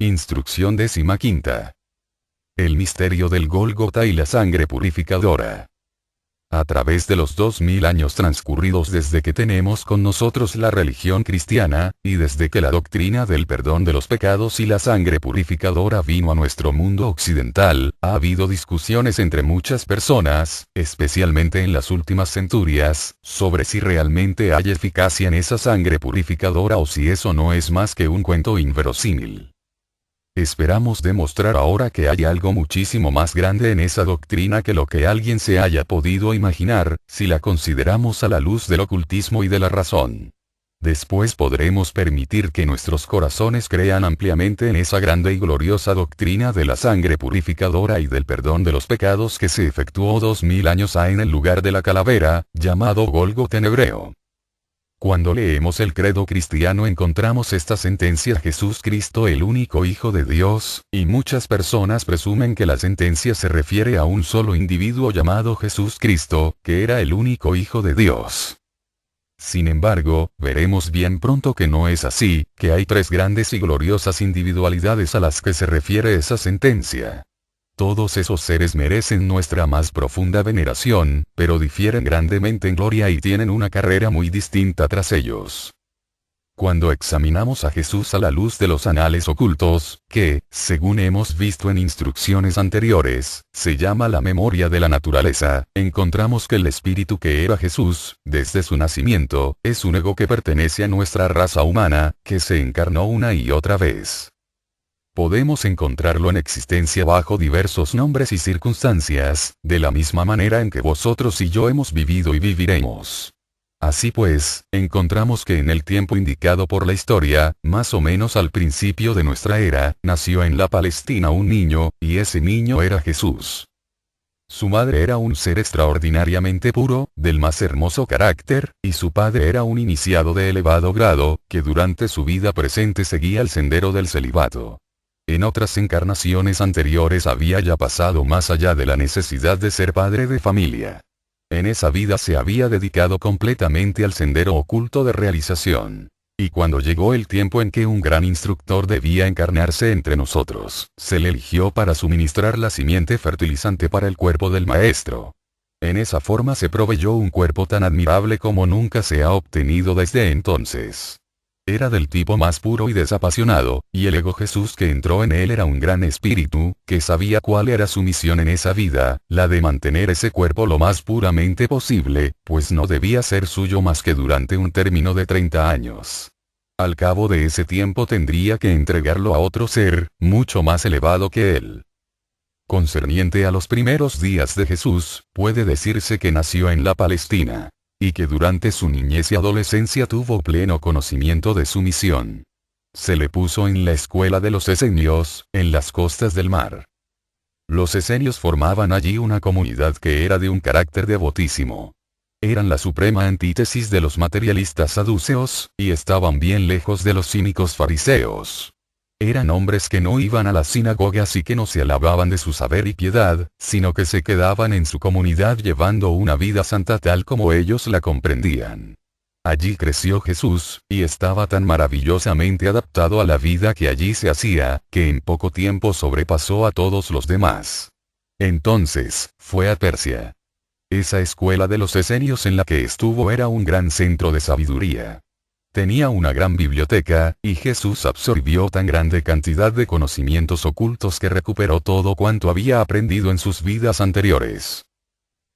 Instrucción 15. El misterio del Gólgota y la sangre purificadora. A través de los 2000 años transcurridos desde que tenemos con nosotros la religión cristiana, y desde que la doctrina del perdón de los pecados y la sangre purificadora vino a nuestro mundo occidental, ha habido discusiones entre muchas personas, especialmente en las últimas centurias, sobre si realmente hay eficacia en esa sangre purificadora o si eso no es más que un cuento inverosímil. Esperamos demostrar ahora que hay algo muchísimo más grande en esa doctrina que lo que alguien se haya podido imaginar, si la consideramos a la luz del ocultismo y de la razón. Después podremos permitir que nuestros corazones crean ampliamente en esa grande y gloriosa doctrina de la sangre purificadora y del perdón de los pecados que se efectuó 2000 años ha en el lugar de la calavera, llamado Gólgota en hebreo. Cuando leemos el credo cristiano encontramos esta sentencia: Jesús Cristo el único Hijo de Dios, y muchas personas presumen que la sentencia se refiere a un solo individuo llamado Jesús Cristo, que era el único Hijo de Dios. Sin embargo, veremos bien pronto que no es así, que hay tres grandes y gloriosas individualidades a las que se refiere esa sentencia. Todos esos seres merecen nuestra más profunda veneración, pero difieren grandemente en gloria y tienen una carrera muy distinta tras ellos. Cuando examinamos a Jesús a la luz de los anales ocultos, que, según hemos visto en instrucciones anteriores, se llama la memoria de la naturaleza, encontramos que el espíritu que era Jesús, desde su nacimiento, es un ego que pertenece a nuestra raza humana, que se encarnó una y otra vez. Podemos encontrarlo en existencia bajo diversos nombres y circunstancias, de la misma manera en que vosotros y yo hemos vivido y viviremos. Así pues, encontramos que en el tiempo indicado por la historia, más o menos al principio de nuestra era, nació en la Palestina un niño, y ese niño era Jesús. Su madre era un ser extraordinariamente puro, del más hermoso carácter, y su padre era un iniciado de elevado grado, que durante su vida presente seguía el sendero del celibato. En otras encarnaciones anteriores había ya pasado más allá de la necesidad de ser padre de familia. En esa vida se había dedicado completamente al sendero oculto de realización. Y cuando llegó el tiempo en que un gran instructor debía encarnarse entre nosotros, se le eligió para suministrar la simiente fertilizante para el cuerpo del maestro. En esa forma se proveyó un cuerpo tan admirable como nunca se ha obtenido desde entonces. Era del tipo más puro y desapasionado, y el ego Jesús que entró en él era un gran espíritu, que sabía cuál era su misión en esa vida, la de mantener ese cuerpo lo más puramente posible, pues no debía ser suyo más que durante un término de 30 años. Al cabo de ese tiempo tendría que entregarlo a otro ser, mucho más elevado que él. Concerniente a los primeros días de Jesús, puede decirse que nació en la Palestina. Y que durante su niñez y adolescencia tuvo pleno conocimiento de su misión. Se le puso en la escuela de los esenios, en las costas del mar. Los esenios formaban allí una comunidad que era de un carácter devotísimo. Eran la suprema antítesis de los materialistas saduceos, y estaban bien lejos de los cínicos fariseos. Eran hombres que no iban a las sinagogas y que no se alababan de su saber y piedad, sino que se quedaban en su comunidad llevando una vida santa tal como ellos la comprendían. Allí creció Jesús, y estaba tan maravillosamente adaptado a la vida que allí se hacía, que en poco tiempo sobrepasó a todos los demás. Entonces, fue a Persia. Esa escuela de los esenios en la que estuvo era un gran centro de sabiduría. Tenía una gran biblioteca, y Jesús absorbió tan grande cantidad de conocimientos ocultos que recuperó todo cuanto había aprendido en sus vidas anteriores.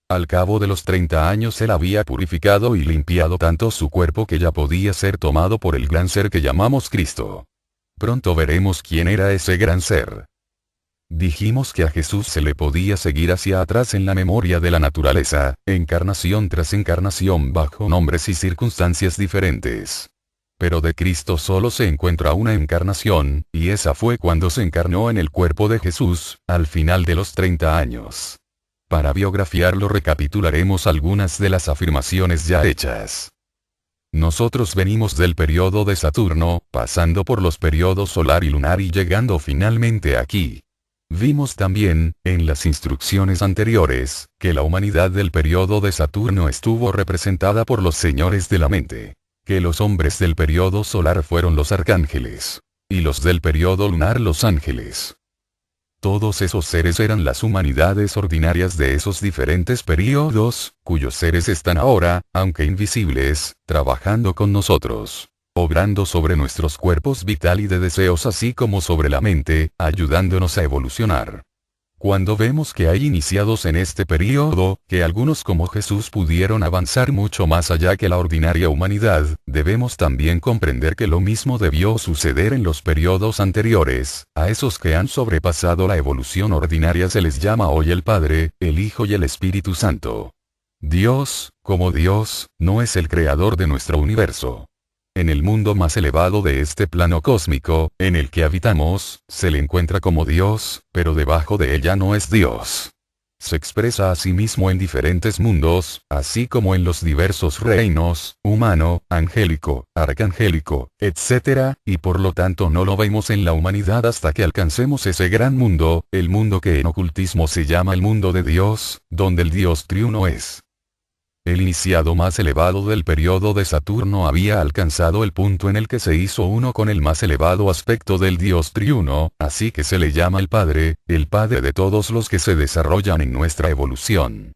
Al cabo de los 30 años él había purificado y limpiado tanto su cuerpo que ya podía ser tomado por el gran ser que llamamos Cristo. Pronto veremos quién era ese gran ser. Dijimos que a Jesús se le podía seguir hacia atrás en la memoria de la naturaleza, encarnación tras encarnación bajo nombres y circunstancias diferentes. Pero de Cristo solo se encuentra una encarnación, y esa fue cuando se encarnó en el cuerpo de Jesús, al final de los 30 años. Para biografiarlo recapitularemos algunas de las afirmaciones ya hechas. Nosotros venimos del periodo de Saturno, pasando por los periodos solar y lunar y llegando finalmente aquí. Vimos también, en las instrucciones anteriores, que la humanidad del periodo de Saturno estuvo representada por los señores de la mente. Que los hombres del periodo solar fueron los arcángeles. y los del período lunar los ángeles. Todos esos seres eran las humanidades ordinarias de esos diferentes períodos, cuyos seres están ahora, aunque invisibles, trabajando con nosotros, obrando sobre nuestros cuerpos vital y de deseos así como sobre la mente, ayudándonos a evolucionar. Cuando vemos que hay iniciados en este período, que algunos como Jesús pudieron avanzar mucho más allá que la ordinaria humanidad, debemos también comprender que lo mismo debió suceder en los periodos anteriores. A esos que han sobrepasado la evolución ordinaria se les llama hoy el Padre, el Hijo y el Espíritu Santo. Dios, como Dios, no es el creador de nuestro universo. En el mundo más elevado de este plano cósmico, en el que habitamos, se le encuentra como Dios, pero debajo de ella no es Dios. Se expresa a sí mismo en diferentes mundos, así como en los diversos reinos, humano, angélico, arcangélico, etc., y por lo tanto no lo vemos en la humanidad hasta que alcancemos ese gran mundo, el mundo que en ocultismo se llama el mundo de Dios, donde el Dios triuno es. El iniciado más elevado del período de Saturno había alcanzado el punto en el que se hizo uno con el más elevado aspecto del Dios triuno, así que se le llama el Padre de todos los que se desarrollan en nuestra evolución.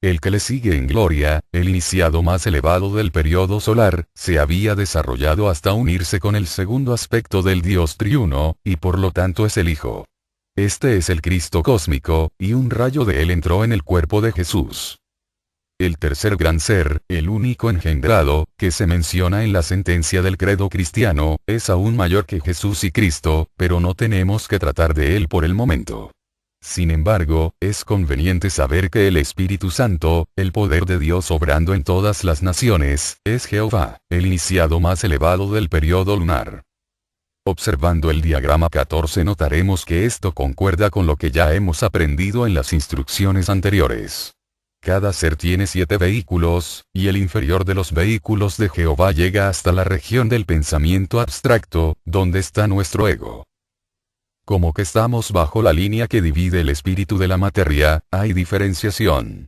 El que le sigue en gloria, el iniciado más elevado del período solar, se había desarrollado hasta unirse con el segundo aspecto del Dios triuno, y por lo tanto es el Hijo. Este es el Cristo cósmico, y un rayo de él entró en el cuerpo de Jesús. El tercer gran ser, el único engendrado, que se menciona en la sentencia del credo cristiano, es aún mayor que Jesús y Cristo, pero no tenemos que tratar de él por el momento. Sin embargo, es conveniente saber que el Espíritu Santo, el poder de Dios obrando en todas las naciones, es Jehová, el iniciado más elevado del período lunar. Observando el diagrama 14 notaremos que esto concuerda con lo que ya hemos aprendido en las instrucciones anteriores. Cada ser tiene 7 vehículos, y el inferior de los vehículos de Jehová llega hasta la región del pensamiento abstracto, donde está nuestro ego. Como que estamos bajo la línea que divide el espíritu de la materia, hay diferenciación.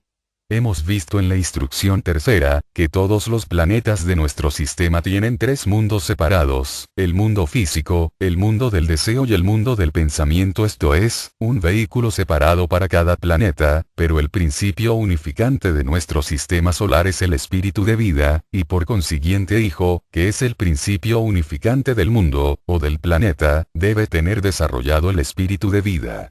Hemos visto en la instrucción tercera, que todos los planetas de nuestro sistema tienen 3 mundos separados, el mundo físico, el mundo del deseo y el mundo del pensamiento, esto es, un vehículo separado para cada planeta, pero el principio unificante de nuestro sistema solar es el espíritu de vida, y por consiguiente Hijo, que es el principio unificante del mundo, o del planeta, debe tener desarrollado el espíritu de vida.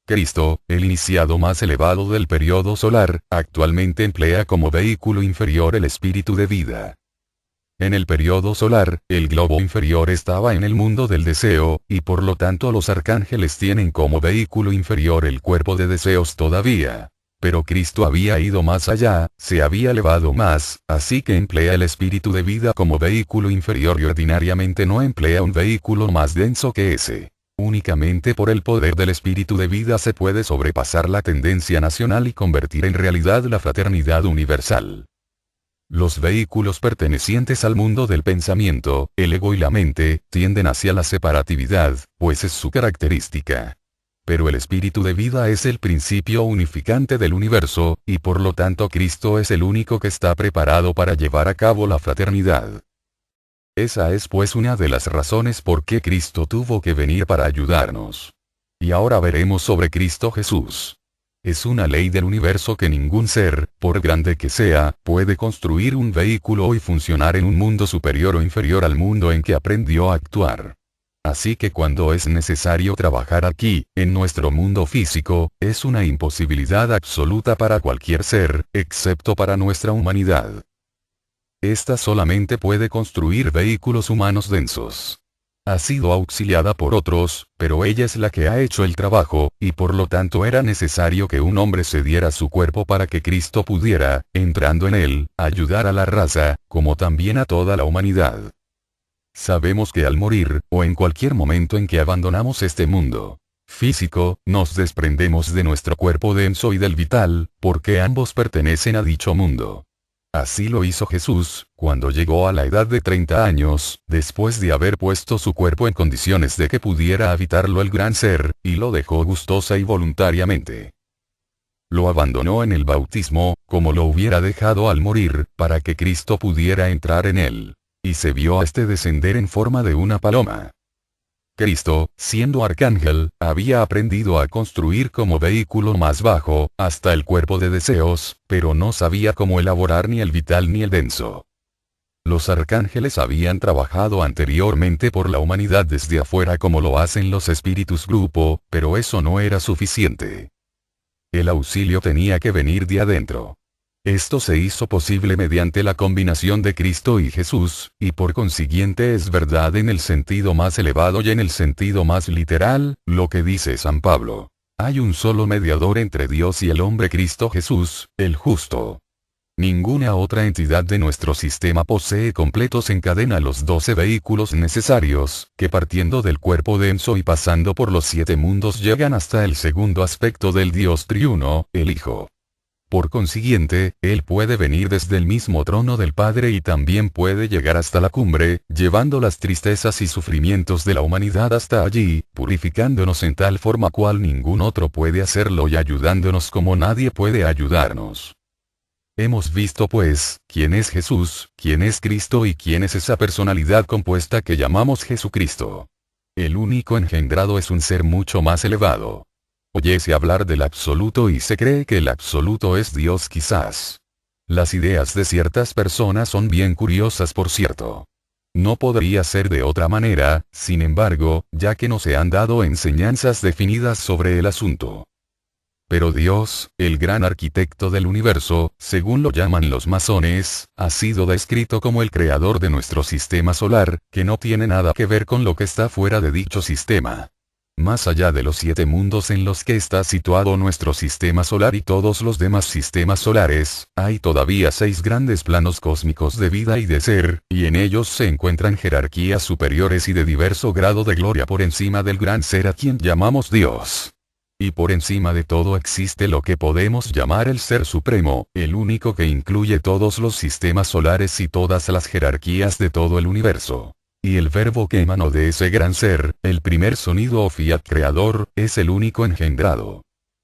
Cristo, el iniciado más elevado del período solar, actualmente emplea como vehículo inferior el espíritu de vida. En el período solar, el globo inferior estaba en el mundo del deseo, y por lo tanto los arcángeles tienen como vehículo inferior el cuerpo de deseos todavía. Pero Cristo había ido más allá, se había elevado más, así que emplea el espíritu de vida como vehículo inferior y ordinariamente no emplea un vehículo más denso que ese. Únicamente por el poder del espíritu de vida se puede sobrepasar la tendencia nacional y convertir en realidad la fraternidad universal. Los vehículos pertenecientes al mundo del pensamiento, el ego y la mente, tienden hacia la separatividad, pues es su característica. Pero el espíritu de vida es el principio unificante del universo, y por lo tanto Cristo es el único que está preparado para llevar a cabo la fraternidad. Esa es pues una de las razones por qué Cristo tuvo que venir para ayudarnos. Y ahora veremos sobre Cristo Jesús. Es una ley del universo que ningún ser, por grande que sea, puede construir un vehículo y funcionar en un mundo superior o inferior al mundo en que aprendió a actuar. Así que cuando es necesario trabajar aquí, en nuestro mundo físico, es una imposibilidad absoluta para cualquier ser, excepto para nuestra humanidad. Esta solamente puede construir vehículos humanos densos. Ha sido auxiliada por otros, pero ella es la que ha hecho el trabajo, y por lo tanto era necesario que un hombre cediera su cuerpo para que Cristo pudiera, entrando en él, ayudar a la raza, como también a toda la humanidad. Sabemos que al morir, o en cualquier momento en que abandonamos este mundo físico, nos desprendemos de nuestro cuerpo denso y del vital, porque ambos pertenecen a dicho mundo. Así lo hizo Jesús, cuando llegó a la edad de 30 años, después de haber puesto su cuerpo en condiciones de que pudiera habitarlo el gran ser, y lo dejó gustosa y voluntariamente. Lo abandonó en el bautismo, como lo hubiera dejado al morir, para que Cristo pudiera entrar en él. Y se vio a este descender en forma de una paloma. Cristo, siendo arcángel, había aprendido a construir como vehículo más bajo, hasta el cuerpo de deseos, pero no sabía cómo elaborar ni el vital ni el denso. Los arcángeles habían trabajado anteriormente por la humanidad desde afuera como lo hacen los espíritus grupo, pero eso no era suficiente. El auxilio tenía que venir de adentro. Esto se hizo posible mediante la combinación de Cristo y Jesús, y por consiguiente es verdad en el sentido más elevado y en el sentido más literal, lo que dice San Pablo. Hay un solo mediador entre Dios y el hombre, Cristo Jesús, el justo. Ninguna otra entidad de nuestro sistema posee completos en cadena los 12 vehículos necesarios, que partiendo del cuerpo denso y pasando por los 7 mundos llegan hasta el segundo aspecto del Dios triuno, el Hijo. Por consiguiente, Él puede venir desde el mismo trono del Padre y también puede llegar hasta la cumbre, llevando las tristezas y sufrimientos de la humanidad hasta allí, purificándonos en tal forma cual ningún otro puede hacerlo y ayudándonos como nadie puede ayudarnos. Hemos visto pues, quién es Jesús, quién es Cristo y quién es esa personalidad compuesta que llamamos Jesucristo. El único engendrado es un ser mucho más elevado. Oyese hablar del absoluto y se cree que el absoluto es Dios quizás. Las ideas de ciertas personas son bien curiosas por cierto. No podría ser de otra manera, sin embargo, ya que no se han dado enseñanzas definidas sobre el asunto. Pero Dios, el gran arquitecto del universo, según lo llaman los masones, ha sido descrito como el creador de nuestro sistema solar, que no tiene nada que ver con lo que está fuera de dicho sistema. Más allá de los 7 mundos en los que está situado nuestro sistema solar y todos los demás sistemas solares, hay todavía 6 grandes planos cósmicos de vida y de ser, y en ellos se encuentran jerarquías superiores y de diverso grado de gloria por encima del gran ser a quien llamamos Dios. Y por encima de todo existe lo que podemos llamar el Ser Supremo, el único que incluye todos los sistemas solares y todas las jerarquías de todo el universo. Y el verbo que emanó de ese gran ser, el primer sonido o fiat creador, es el único engendrado.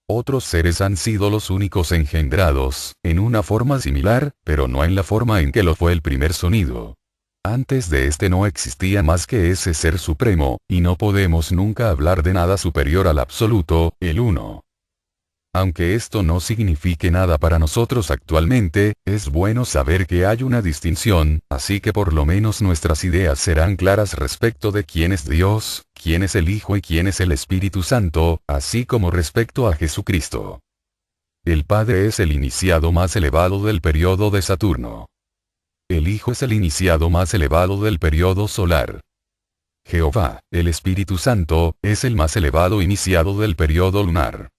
Otros seres han sido los únicos engendrados, en una forma similar, pero no en la forma en que lo fue el primer sonido. Antes de este no existía más que ese ser supremo, y no podemos nunca hablar de nada superior al absoluto, el uno. Aunque esto no signifique nada para nosotros actualmente, es bueno saber que hay una distinción, así que por lo menos nuestras ideas serán claras respecto de quién es Dios, quién es el Hijo y quién es el Espíritu Santo, así como respecto a Jesucristo. El Padre es el iniciado más elevado del periodo de Saturno. El Hijo es el iniciado más elevado del periodo solar. Jehová, el Espíritu Santo, es el más elevado iniciado del periodo lunar.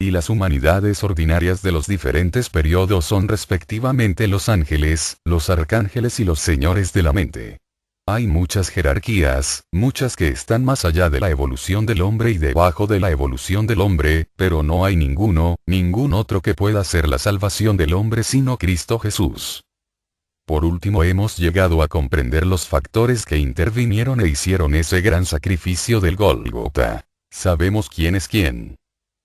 Y las humanidades ordinarias de los diferentes periodos son respectivamente los ángeles, los arcángeles y los señores de la mente. Hay muchas jerarquías, muchas que están más allá de la evolución del hombre y debajo de la evolución del hombre, pero no hay ningún otro que pueda ser la salvación del hombre sino Cristo Jesús. Por último hemos llegado a comprender los factores que intervinieron e hicieron ese gran sacrificio del Gólgota. Sabemos quién es quién.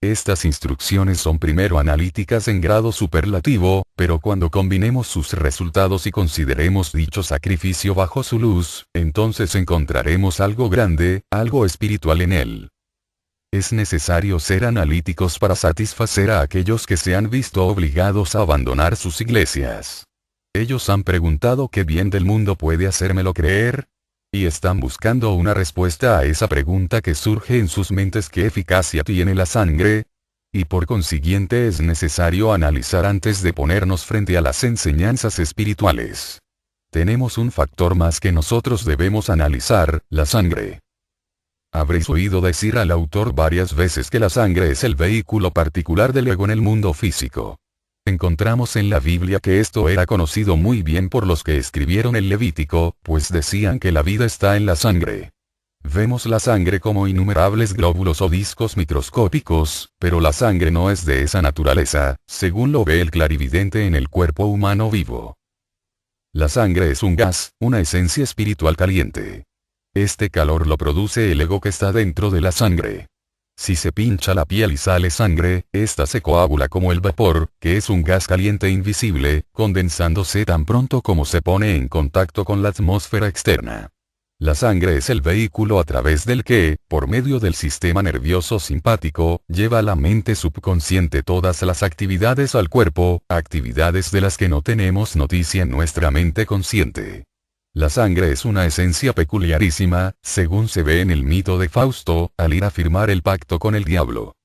Estas instrucciones son primero analíticas en grado superlativo, pero cuando combinemos sus resultados y consideremos dicho sacrificio bajo su luz, entonces encontraremos algo grande, algo espiritual en él. Es necesario ser analíticos para satisfacer a aquellos que se han visto obligados a abandonar sus iglesias. Ellos han preguntado qué bien del mundo puede hacérmelo creer, y están buscando una respuesta a esa pregunta que surge en sus mentes: ¿qué eficacia tiene la sangre? Y por consiguiente es necesario analizar antes de ponernos frente a las enseñanzas espirituales. Tenemos un factor más que nosotros debemos analizar: la sangre. Habréis oído decir al autor varias veces que la sangre es el vehículo particular del ego en el mundo físico. Encontramos en la Biblia que esto era conocido muy bien por los que escribieron el Levítico, pues decían que la vida está en la sangre. Vemos la sangre como innumerables glóbulos o discos microscópicos, pero la sangre no es de esa naturaleza, según lo ve el clarividente en el cuerpo humano vivo. La sangre es un gas, una esencia espiritual caliente. Este calor lo produce el ego que está dentro de la sangre. Si se pincha la piel y sale sangre, ésta se coagula como el vapor, que es un gas caliente invisible, condensándose tan pronto como se pone en contacto con la atmósfera externa. La sangre es el vehículo a través del que, por medio del sistema nervioso simpático, lleva a la mente subconsciente todas las actividades al cuerpo, actividades de las que no tenemos noticia en nuestra mente consciente. La sangre es una esencia peculiarísima, según se ve en el mito de Fausto, al ir a firmar el pacto con el diablo.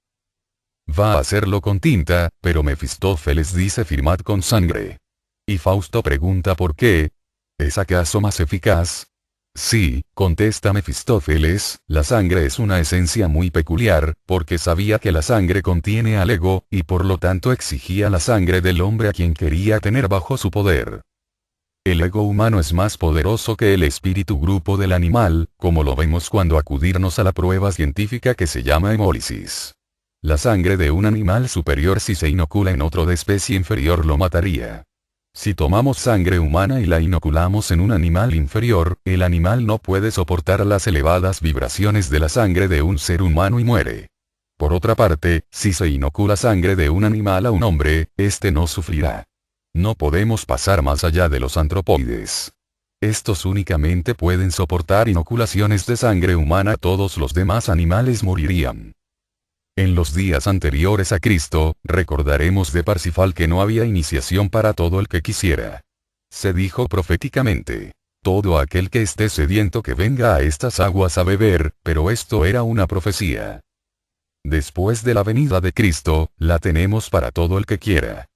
Va a hacerlo con tinta, pero Mefistófeles dice firmad con sangre. Y Fausto pregunta por qué. ¿Es acaso más eficaz? Sí, contesta Mefistófeles, la sangre es una esencia muy peculiar, porque sabía que la sangre contiene al ego, y por lo tanto exigía la sangre del hombre a quien quería tener bajo su poder. El ego humano es más poderoso que el espíritu grupo del animal, como lo vemos cuando acudirnos a la prueba científica que se llama hemólisis. La sangre de un animal superior si se inocula en otro de especie inferior lo mataría. Si tomamos sangre humana y la inoculamos en un animal inferior, el animal no puede soportar las elevadas vibraciones de la sangre de un ser humano y muere. Por otra parte, si se inocula sangre de un animal a un hombre, éste no sufrirá. No podemos pasar más allá de los antropoides. Estos únicamente pueden soportar inoculaciones de sangre humana, todos los demás animales morirían. En los días anteriores a Cristo, recordaremos de Parsifal que no había iniciación para todo el que quisiera. Se dijo proféticamente: todo aquel que esté sediento que venga a estas aguas a beber, pero esto era una profecía. Después de la venida de Cristo, la tenemos para todo el que quiera.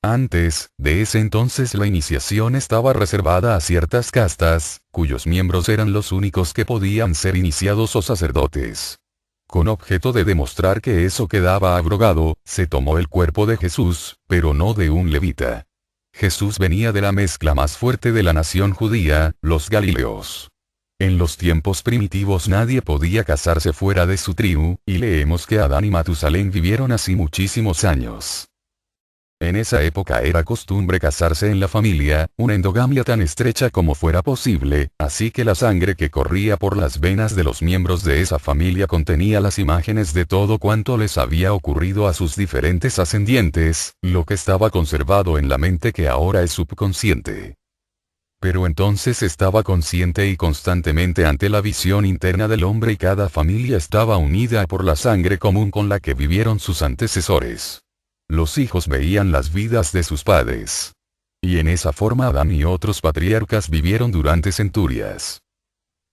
Antes de ese entonces la iniciación estaba reservada a ciertas castas, cuyos miembros eran los únicos que podían ser iniciados o sacerdotes. Con objeto de demostrar que eso quedaba abrogado, se tomó el cuerpo de Jesús, pero no de un levita. Jesús venía de la mezcla más fuerte de la nación judía, los galileos. En los tiempos primitivos nadie podía casarse fuera de su tribu, y leemos que Adán y Matusalén vivieron así muchísimos años. En esa época era costumbre casarse en la familia, una endogamia tan estrecha como fuera posible, así que la sangre que corría por las venas de los miembros de esa familia contenía las imágenes de todo cuanto les había ocurrido a sus diferentes ascendientes, lo que estaba conservado en la mente que ahora es subconsciente. Pero entonces estaba consciente y constantemente ante la visión interna del hombre y cada familia estaba unida por la sangre común con la que vivieron sus antecesores. Los hijos veían las vidas de sus padres. Y en esa forma Adán y otros patriarcas vivieron durante centurias.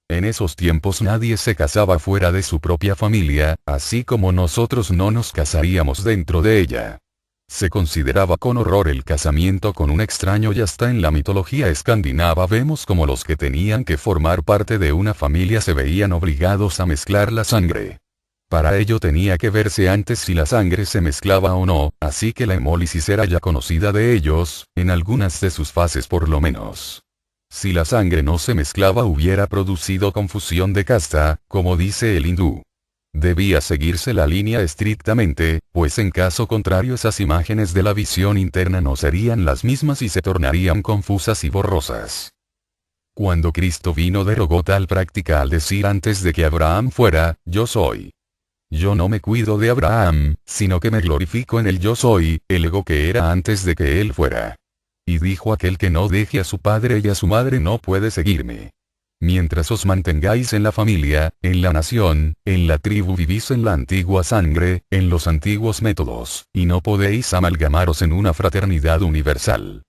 En esos tiempos nadie se casaba fuera de su propia familia, así como nosotros no nos casaríamos dentro de ella. Se consideraba con horror el casamiento con un extraño y hasta en la mitología escandinava vemos como los que tenían que formar parte de una familia se veían obligados a mezclar la sangre. Para ello tenía que verse antes si la sangre se mezclaba o no, así que la hemólisis era ya conocida de ellos, en algunas de sus fases por lo menos. Si la sangre no se mezclaba hubiera producido confusión de casta, como dice el hindú. Debía seguirse la línea estrictamente, pues en caso contrario esas imágenes de la visión interna no serían las mismas y se tornarían confusas y borrosas. Cuando Cristo vino derogó tal práctica al decir antes de que Abraham fuera, yo soy. Yo no me cuido de Abraham, sino que me glorifico en el yo soy, el ego que era antes de que él fuera. Y dijo aquel que no deje a su padre y a su madre no puede seguirme. Mientras os mantengáis en la familia, en la nación, en la tribu vivís en la antigua sangre, en los antiguos métodos, y no podéis amalgamaros en una fraternidad universal.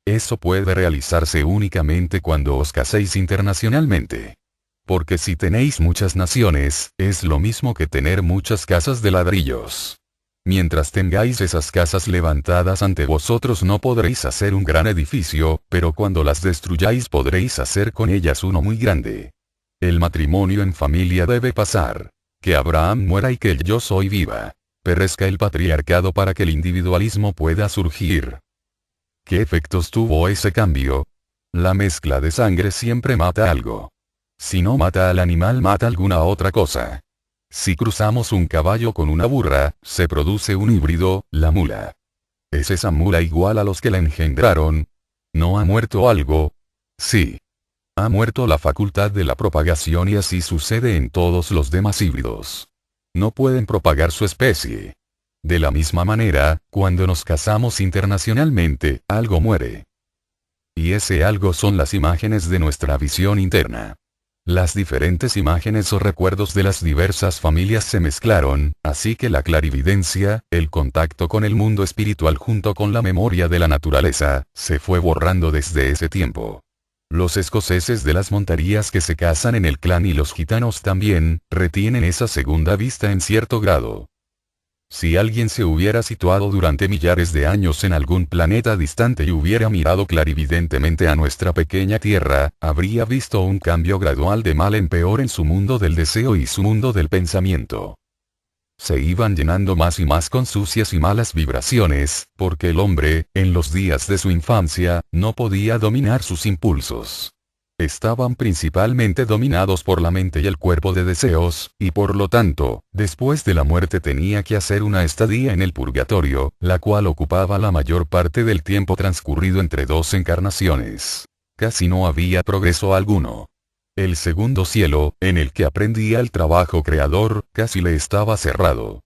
Eso puede realizarse únicamente cuando os caséis internacionalmente. Porque si tenéis muchas naciones, es lo mismo que tener muchas casas de ladrillos. Mientras tengáis esas casas levantadas ante vosotros no podréis hacer un gran edificio, pero cuando las destruyáis podréis hacer con ellas uno muy grande. El matrimonio en familia debe pasar. Que Abraham muera y que el yo soy viva. Perezca el patriarcado para que el individualismo pueda surgir. ¿Qué efectos tuvo ese cambio? La mezcla de sangre siempre mata algo. Si no mata al animal mata alguna otra cosa. Si cruzamos un caballo con una burra, se produce un híbrido, la mula. ¿Es esa mula igual a los que la engendraron? ¿No ha muerto algo? Sí. Ha muerto la facultad de la propagación y así sucede en todos los demás híbridos. No pueden propagar su especie. De la misma manera, cuando nos casamos internacionalmente, algo muere. Y ese algo son las imágenes de nuestra visión interna. Las diferentes imágenes o recuerdos de las diversas familias se mezclaron, así que la clarividencia, el contacto con el mundo espiritual junto con la memoria de la naturaleza, se fue borrando desde ese tiempo. Los escoceses de las montarías que se casan en el clan y los gitanos también, retienen esa segunda vista en cierto grado. Si alguien se hubiera situado durante millares de años en algún planeta distante y hubiera mirado clarividentemente a nuestra pequeña Tierra, habría visto un cambio gradual de mal en peor en su mundo del deseo y su mundo del pensamiento. Se iban llenando más y más con sucias y malas vibraciones, porque el hombre, en los días de su infancia, no podía dominar sus impulsos. Estaban principalmente dominados por la mente y el cuerpo de deseos, y por lo tanto, después de la muerte tenía que hacer una estadía en el purgatorio, la cual ocupaba la mayor parte del tiempo transcurrido entre dos encarnaciones. Casi no había progreso alguno. El segundo cielo, en el que aprendía el trabajo creador, casi le estaba cerrado.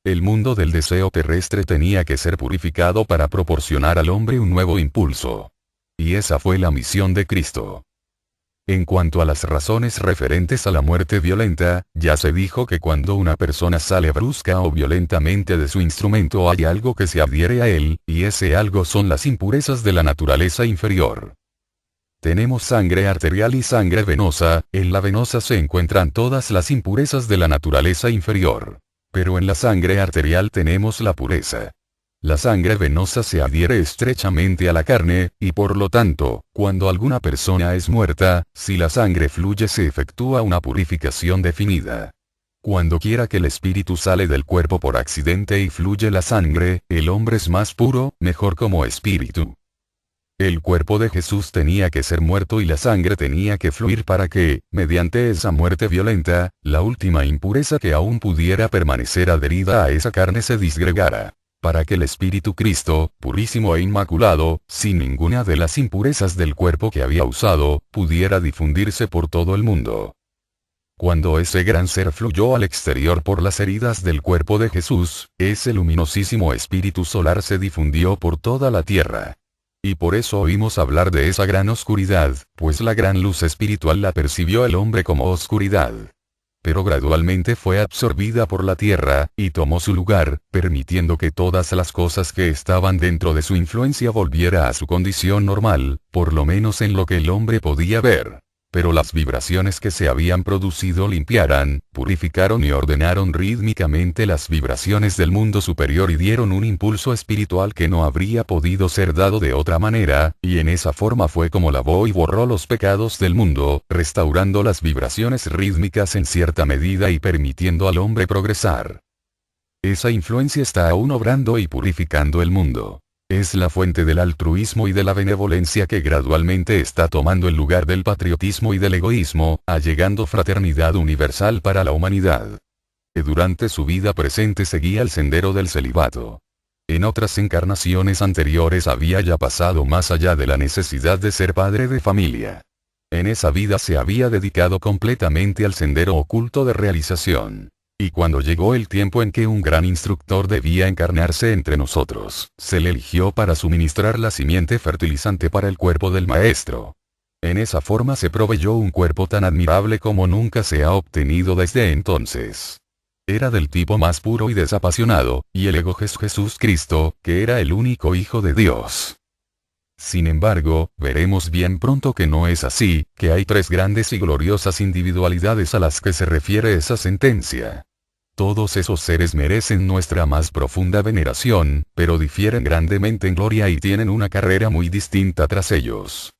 El mundo del deseo terrestre tenía que ser purificado para proporcionar al hombre un nuevo impulso. Y esa fue la misión de Cristo. En cuanto a las razones referentes a la muerte violenta, ya se dijo que cuando una persona sale brusca o violentamente de su instrumento hay algo que se adhiere a él, y ese algo son las impurezas de la naturaleza inferior. Tenemos sangre arterial y sangre venosa, en la venosa se encuentran todas las impurezas de la naturaleza inferior. Pero en la sangre arterial tenemos la pureza. La sangre venosa se adhiere estrechamente a la carne, y por lo tanto, cuando alguna persona es muerta, si la sangre fluye se efectúa una purificación definida. Cuando quiera que el espíritu sale del cuerpo por accidente y fluye la sangre, el hombre es más puro, mejor como espíritu. El cuerpo de Jesús tenía que ser muerto y la sangre tenía que fluir para que, mediante esa muerte violenta, la última impureza que aún pudiera permanecer adherida a esa carne se disgregara. Para que el Espíritu Cristo, purísimo e inmaculado, sin ninguna de las impurezas del cuerpo que había usado, pudiera difundirse por todo el mundo. Cuando ese gran ser fluyó al exterior por las heridas del cuerpo de Jesús, ese luminosísimo espíritu solar se difundió por toda la tierra. Y por eso oímos hablar de esa gran oscuridad, pues la gran luz espiritual la percibió el hombre como oscuridad. Pero gradualmente fue absorbida por la tierra, y tomó su lugar, permitiendo que todas las cosas que estaban dentro de su influencia volviera a su condición normal, por lo menos en lo que el hombre podía ver. Pero las vibraciones que se habían producido limpiaran, purificaron y ordenaron rítmicamente las vibraciones del mundo superior y dieron un impulso espiritual que no habría podido ser dado de otra manera, y en esa forma fue como lavó y borró los pecados del mundo, restaurando las vibraciones rítmicas en cierta medida y permitiendo al hombre progresar. Esa influencia está aún obrando y purificando el mundo. Es la fuente del altruismo y de la benevolencia que gradualmente está tomando el lugar del patriotismo y del egoísmo, allegando fraternidad universal para la humanidad. Durante su vida presente seguía el sendero del celibato. En otras encarnaciones anteriores había ya pasado más allá de la necesidad de ser padre de familia. En esa vida se había dedicado completamente al sendero oculto de realización. Y cuando llegó el tiempo en que un gran instructor debía encarnarse entre nosotros, se le eligió para suministrar la simiente fertilizante para el cuerpo del maestro. En esa forma se proveyó un cuerpo tan admirable como nunca se ha obtenido desde entonces. Era del tipo más puro y desapasionado, y el ego es Jesús Cristo, que era el único Hijo de Dios. Sin embargo, veremos bien pronto que no es así, que hay tres grandes y gloriosas individualidades a las que se refiere esa sentencia. Todos esos seres merecen nuestra más profunda veneración, pero difieren grandemente en gloria y tienen una carrera muy distinta tras ellos.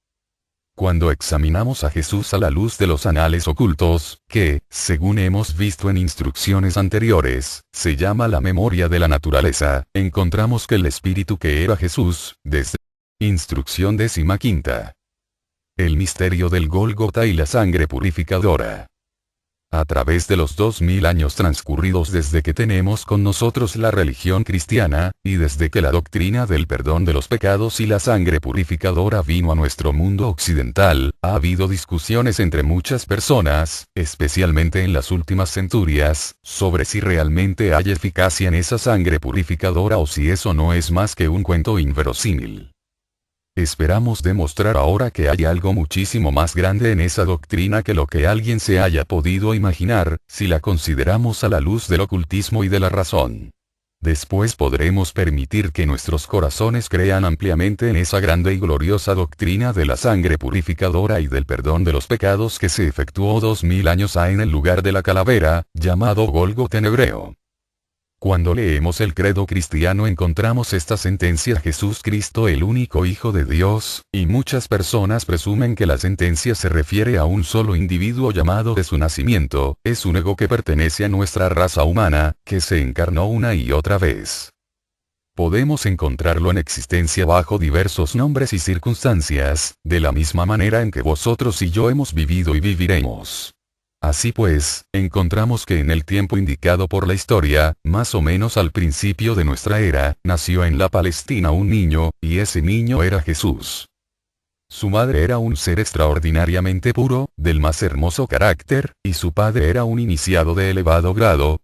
Cuando examinamos a Jesús a la luz de los anales ocultos, que, según hemos visto en instrucciones anteriores, se llama la memoria de la naturaleza, encontramos que el espíritu que era Jesús, desde Instrucción 15. El misterio del Gólgota y la sangre purificadora. A través de los 2000 años transcurridos desde que tenemos con nosotros la religión cristiana, y desde que la doctrina del perdón de los pecados y la sangre purificadora vino a nuestro mundo occidental, ha habido discusiones entre muchas personas, especialmente en las últimas centurias, sobre si realmente hay eficacia en esa sangre purificadora o si eso no es más que un cuento inverosímil. Esperamos demostrar ahora que hay algo muchísimo más grande en esa doctrina que lo que alguien se haya podido imaginar, si la consideramos a la luz del ocultismo y de la razón. Después podremos permitir que nuestros corazones crean ampliamente en esa grande y gloriosa doctrina de la sangre purificadora y del perdón de los pecados que se efectuó 2000 años ha en el lugar de la calavera, llamado Gólgota en hebreo. Cuando leemos el credo cristiano encontramos esta sentencia: Jesús Cristo el único Hijo de Dios, y muchas personas presumen que la sentencia se refiere a un solo individuo llamado de su nacimiento, es un ego que pertenece a nuestra raza humana, que se encarnó una y otra vez. Podemos encontrarlo en existencia bajo diversos nombres y circunstancias, de la misma manera en que vosotros y yo hemos vivido y viviremos. Así pues, encontramos que en el tiempo indicado por la historia, más o menos al principio de nuestra era, nació en la Palestina un niño, y ese niño era Jesús. Su madre era un ser extraordinariamente puro, del más hermoso carácter, y su padre era un iniciado de elevado grado,